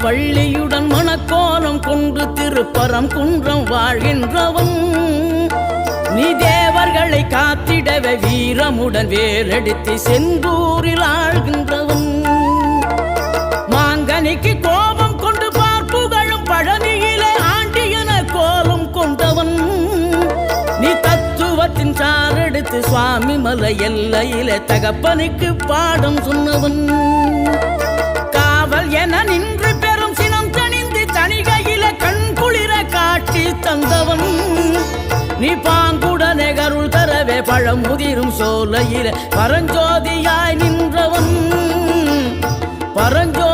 பள்ளியுடன் மணக்கோலம் கொண்டு திருப்பரம் குன்றம் வாழ்கின்றவன் நீ தேவர்களை காத்திடவே வீரமுடன் வேலெடுத்து செந்தூரில் ஆழ்கின்றவன் மாங்கனிக்கு கோபம் கொண்டு பார்ப்புகழும் பழனியிலே ஆண்டியன கோலம் கொண்டவன் நீ தத்துவத்தின் சாரெடுத்து சுவாமி மலை எல்லையிலே தகப்பனுக்கு பாடம் சொன்னவன் காவல் என நின்று பெரும் சினம் தணிந்து தணிகையில கண் குளிர காட்சி தந்தவன் நீ பாங்குடனே கருள் தரவே பழமுதிரும் சோலையில பரஞ்சோதியாய் நின்றவன் பரஞ்சோ